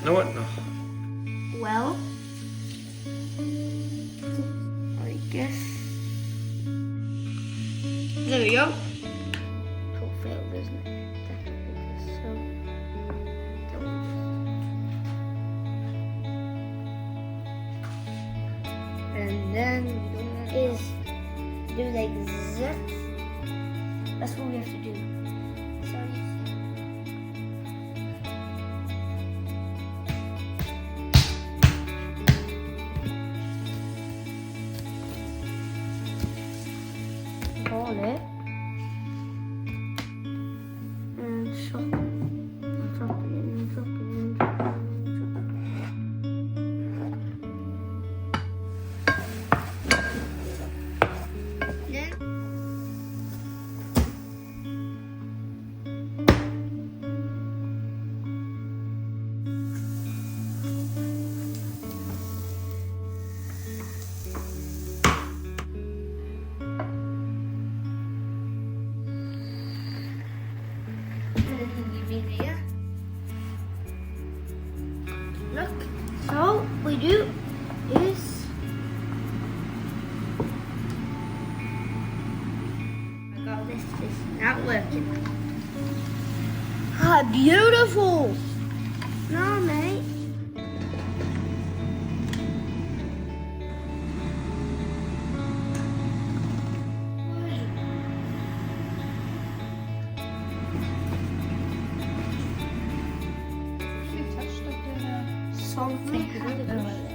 No, what? No. Well, I guess. There we go. Cool failed, isn't it? Definitely. So, and then is do like that. That's what we have to do. So. Hold it and chop it and chop it and chop it and chop it and chop it. Look, so what we do is I got this is not working. Ah, beautiful! No, mate. Something happened.